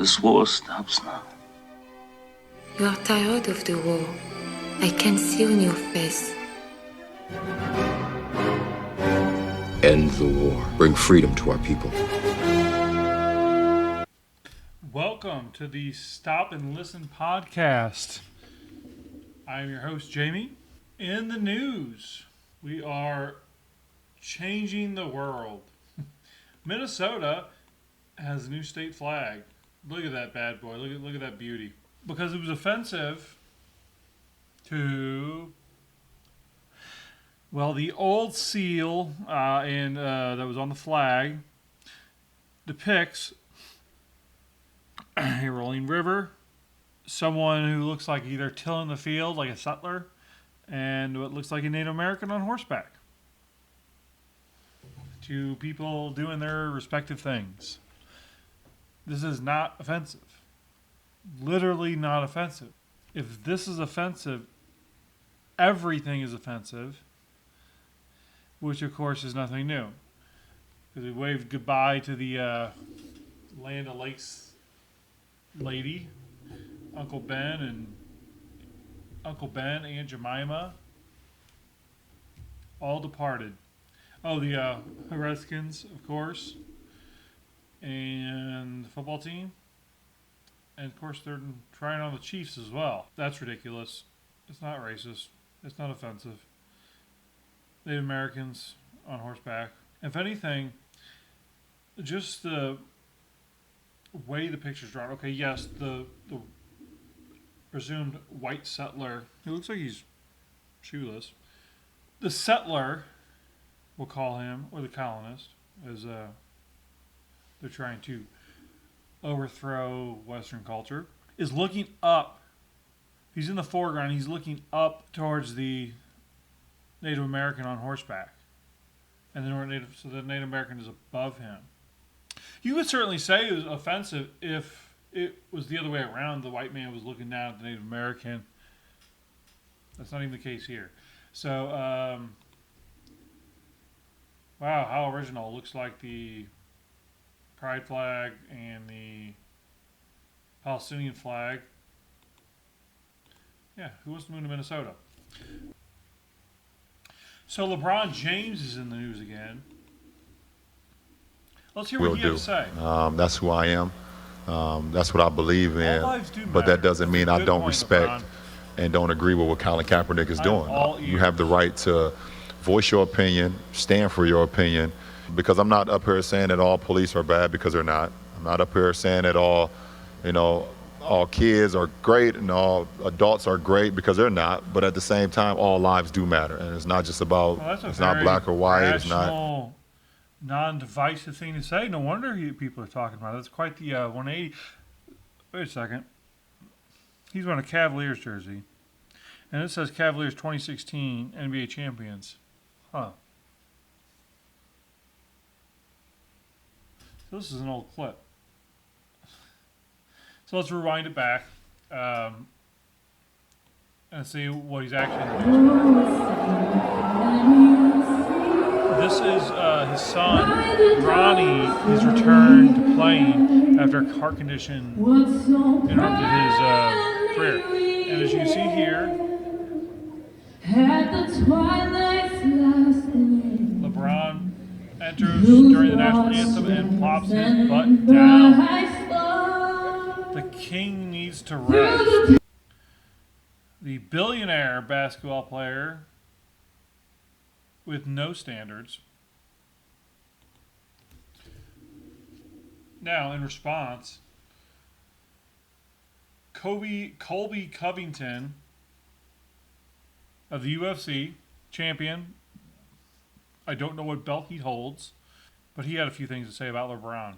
This war stops now. You are tired of the war. I can see on your face. End the war. Bring freedom to our people. Welcome to the Stop and Listen podcast. I'm your host, Jamie. In the news, we are changing the world. Minnesota has a new state flag. Look at that bad boy. Look at that beauty. Because it was offensive to, well, the old seal that was on the flag depicts a rolling river, someone who looks like either tilling the field like a settler, and what looks like a Native American on horseback. Two people doing their respective things. This is not offensive. Literally not offensive. If this is offensive, everything is offensive, which of course is nothing new. Because we waved goodbye to the Land O'Lakes lady, Uncle Ben, Aunt Jemima, all departed. Oh, the Redskins, of course, and the football team, and of course they're trying on the Chiefs as well. That's ridiculous. It's not racist. It's not offensive. Native Americans on horseback. If anything, just the way the picture's drawn. Okay, yes, the presumed white settler, he looks like he's shoeless. The settler, we'll call him, or the colonist, as they're trying to overthrow Western culture, is looking up. He's in the foreground. He's looking up towards the Native American on horseback. And so the Native American is above him. You could certainly say it was offensive if it was the other way around. The white man was looking down at the Native American. That's not even the case here. So, wow, how original. Looks like the pride flag and the Palestinian flag. Yeah, who wants to move to Minnesota? So LeBron James is in the news again. Let's hear what he has to say. That's who I am. That's what I believe in. But that doesn't mean I don't respect and don't agree with what Colin Kaepernick is doing. You have the right to voice your opinion, stand for your opinion, because I'm not up here saying that all police are bad, because they're not. I'm not up here saying that all kids are great and all adults are great, because they're not. But at the same time, all lives do matter, and it's not just about, it's not black or white. It's not non-divisive thing to say. No wonder people are talking about it. That's quite the 180. Wait a second. He's wearing a Cavaliers jersey, and it says Cavaliers 2016 NBA champions. Huh. So this is an old clip. So let's rewind it back and see what he's actually doing. This is his son, Ronnie. He's returned to playing after a heart condition interrupted his career. And as you can see here, LeBron enters during the national anthem and plops his butt down. The king needs to rest. The billionaire basketball player with no standards. Now, in response, Colby Covington of the UFC, champion. I don't know what belt he holds, but he had a few things to say about LeBron.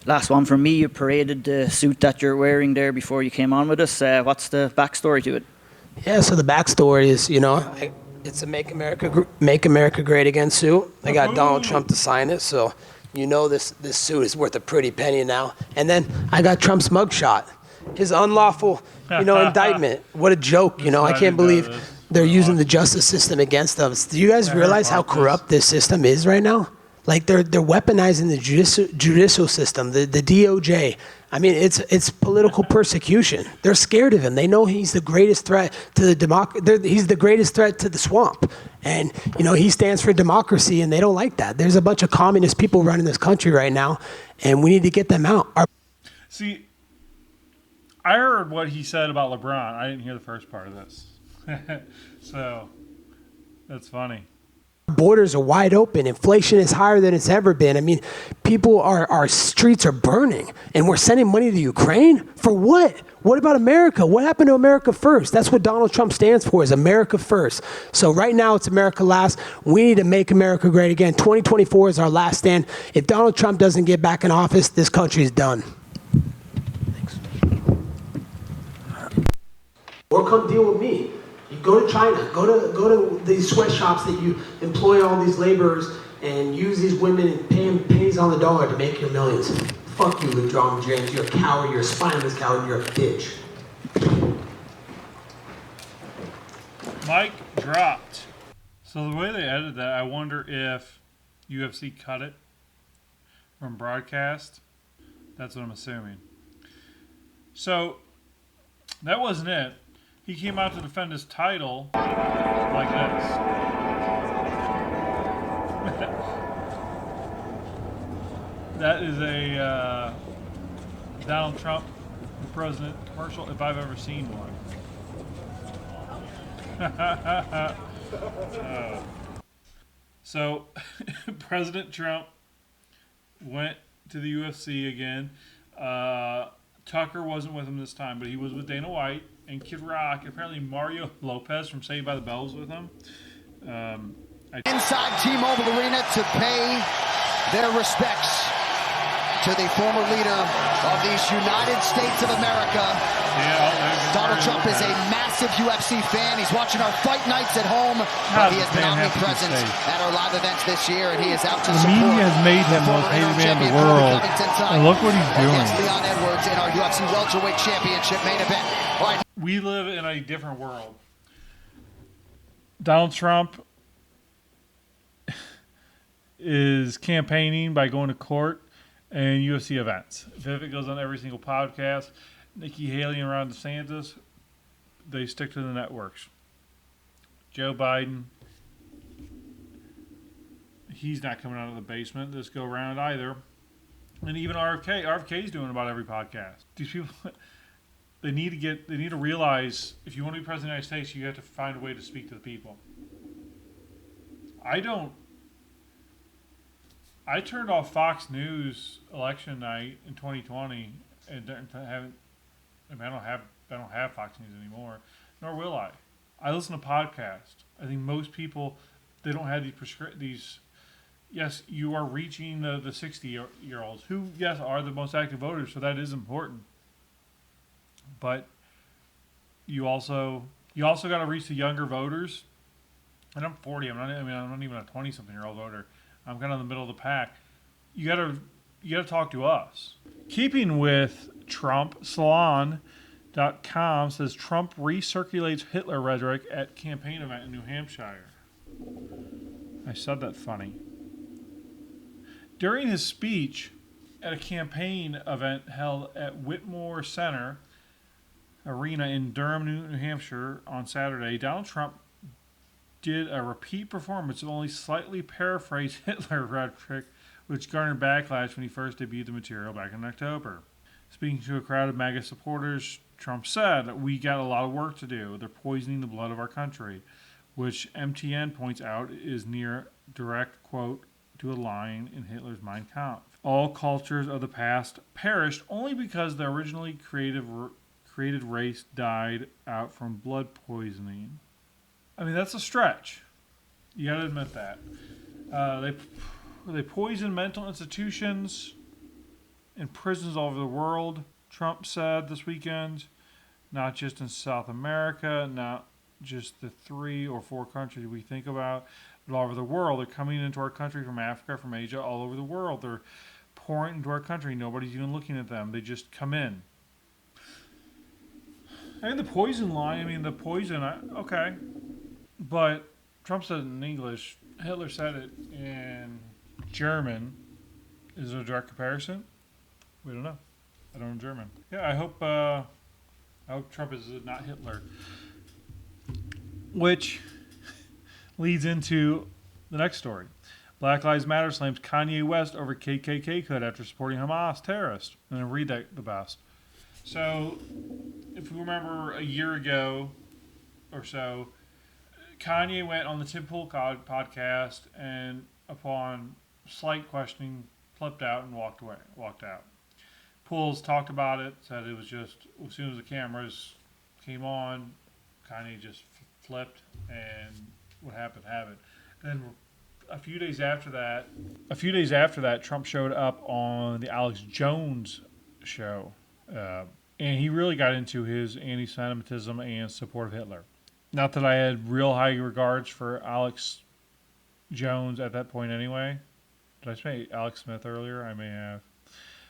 Last one from me. You paraded the suit that you're wearing there before you came on with us. What's the backstory to it? Yeah, so the backstory is, it's a Make America Great Again suit. I got Donald Trump to sign it, so this suit is worth a pretty penny now. And then I got Trump's mugshot, his unlawful, indictment. What a joke, I can't believe they're using the justice system against us. Do you guys realize how corrupt this system is right now? Like they're weaponizing the judicial system, the DOJ. I mean, it's political persecution. They're scared of him. They know he's the greatest threat to the he's the greatest threat to the swamp, and he stands for democracy, and they don't like that. There's a bunch of communist people running this country right now, and we need to get them out. See, I heard what he said about LeBron. I didn't hear the first part of this, so that's funny. Borders are wide open. Inflation is higher than it's ever been. I mean, our streets are burning, and we're sending money to Ukraine for what? What about America? What happened to America first? That's what Donald Trump stands for, is America first. So right now it's America last. We need to make America great again. 2024 is our last stand. If Donald Trump doesn't get back in office, this country is done. Thanks. Or come deal with me. You go to China, go to these sweatshops that you employ all these laborers and use these women and pay them pennies on the dollar to make your millions. Fuck you, Lebron James. You're a coward. You're a spineless coward. You're a bitch. Mic dropped. So the way they edited that, I wonder if UFC cut it from broadcast. That's what I'm assuming. So that wasn't it. He came out to defend his title like this. That is a Donald Trump president commercial if I've ever seen one. So President Trump went to the UFC again. Tucker wasn't with him this time, but he was with Dana White and Kid Rock. Apparently Mario Lopez from Saved by the Bell was with him. Inside T-Mobile Arena to pay their respects to the former leader of these United States of America. Donald Trump is a massive UFC fan. He's watching our fight nights at home. But he has been omnipresent at our live events this year, and he is out to support. The media has made him the most hated man in the world. And look what he's doing. Leon Edwards in our UFC Welterweight Championship main event. All right. We live in a different world. Donald Trump is campaigning by going to court and UFC events. Vivek goes on every single podcast. Nikki Haley and Ron DeSantis, they stick to the networks. Joe Biden, he's not coming out of the basement this go round either. And even RFK's doing about every podcast. These people, they need to realize if you want to be president of the United States, you have to find a way to speak to the people. I turned off Fox News election night in 2020 and I don't have Fox News anymore, nor will I. I listen to podcasts. I think most people, they don't have these. Yes, you are reaching the 60-year-olds who, yes, are the most active voters, so that is important. But you also got to reach the younger voters. And I'm 40. I'm not even a 20-something-year-old voter. I'm kind of in the middle of the pack. You gotta talk to us. Keeping with Trump, Salon.com says Trump recirculates Hitler rhetoric at campaign event in New Hampshire. I said that funny. During his speech at a campaign event held at Whitmore Center Arena in Durham, New Hampshire on Saturday, Donald Trump did a repeat performance of only slightly paraphrased Hitler rhetoric, which garnered backlash when he first debuted the material back in October. Speaking to a crowd of MAGA supporters, Trump said, "We got a lot of work to do. They're poisoning the blood of our country," which MTN points out is near direct quote to a line in Hitler's Mein Kampf. All cultures of the past perished only because the originally created race died out from blood poisoning. I mean, that's a stretch. You got to admit that. They poison mental institutions in prisons all over the world, Trump said this weekend. Not just in South America, not just the 3 or 4 countries we think about, but all over the world. They're coming into our country from Africa, from Asia, all over the world. They're pouring into our country. Nobody's even looking at them. They just come in. And the poison line, okay. But Trump said it in English. Hitler said it in German. Is it a direct comparison? We don't know. I don't know German. Yeah, I hope Trump is not Hitler. Which leads into the next story. Black Lives Matter slams Kanye West over KKK code after supporting Hamas terrorists. And I'll read that the best. So, if we remember a year ago or so, Kanye went on the Tim Pool podcast and upon slight questioning, flipped out and walked out. Pools talked about it, said it was just, as soon as the cameras came on, Kanye just flipped and what happened, happened. And a few days after that, Trump showed up on the Alex Jones show. And he really got into his anti-Semitism and support of Hitler. Not that I had real high regards for Alex Jones at that point anyway. Did I say Alex Smith earlier? I may have.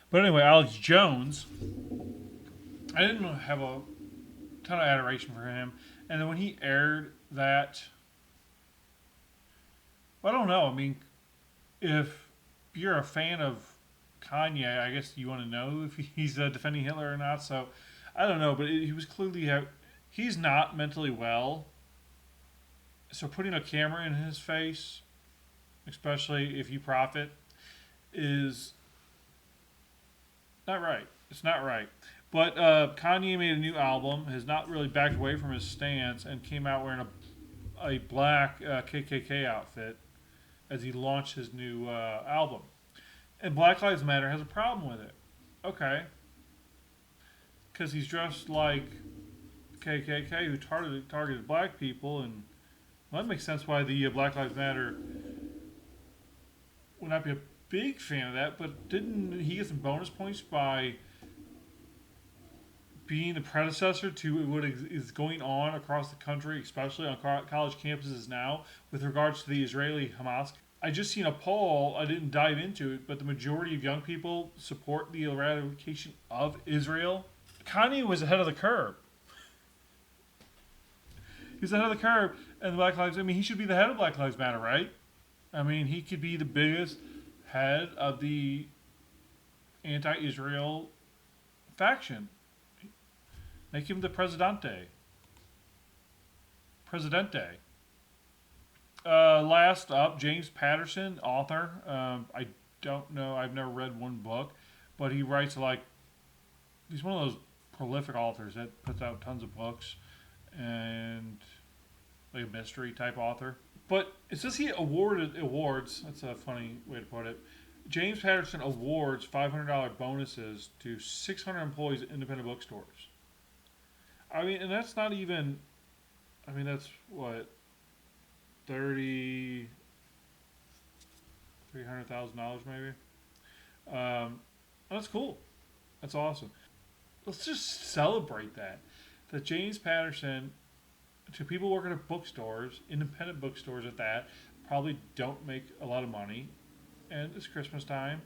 But anyway, Alex Jones, I didn't have a ton of adoration for him. And then when he aired that, well, I don't know. I mean, if you're a fan of Kanye, I guess you want to know if he's defending Hitler or not. So, I don't know. But he was clearly, he's not mentally well. So putting a camera in his face, especially if you profit, is not right. It's not right. But Kanye made a new album, has not really backed away from his stance, and came out wearing a black KKK outfit as he launched his new album. And Black Lives Matter has a problem with it. Okay. Because he's dressed like KKK who targeted black people, and well, that makes sense why the Black Lives Matter would not be a big fan of that, but didn't he get some bonus points by being the predecessor to what is going on across the country, especially on college campuses now, with regards to the Israeli-Hamas? I just seen a poll, I didn't dive into it, but the majority of young people support the eradication of Israel. Kanye was ahead of the curve. He's ahead of the curve, and Black Lives, I mean, he should be the head of Black Lives Matter, right? I mean, he could be the biggest head of the anti-Israel faction. Make him the Presidente. Last up, James Patterson, author. I don't know, I've never read one book, but he writes he's one of those prolific authors that puts out tons of books and like a mystery type author. But it says he awarded awards, that's a funny way to put it. James Patterson awards $500 bonuses to 600 employees at independent bookstores. I mean, and that's not even, I mean, that's what, $300,000 maybe. That's cool. That's awesome. Let's just celebrate that James Patterson, to people working at bookstores, independent bookstores at that, probably don't make a lot of money, and it's Christmas time,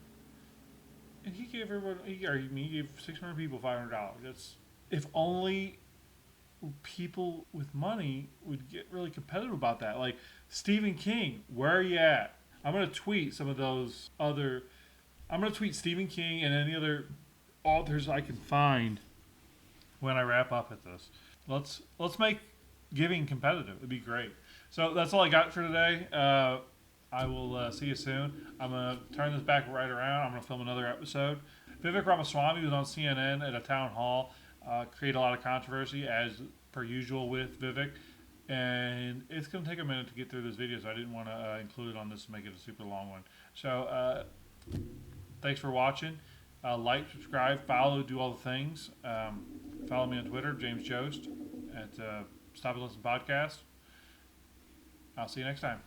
and he gave he gave 600 people $500. That's, if only people with money would get really competitive about that. Like Stephen King, where are you at? I'm gonna tweet some of those other. I'm gonna tweet Stephen King and any other authors I can find when I wrap up at this. Let's make giving competitive. It'd be great. So that's all I got for today. I will see you soon. I'm gonna turn this back right around. I'm gonna film another episode. Vivek Ramaswamy was on CNN at a town hall. Create a lot of controversy as per usual with Vivek, and it's going to take a minute to get through this video, so I didn't want to include it on this and make it a super long one. So thanks for watching. Like, subscribe, follow, do all the things. Follow me on Twitter, James Jost, at Stop and Listen Podcast. I'll see you next time.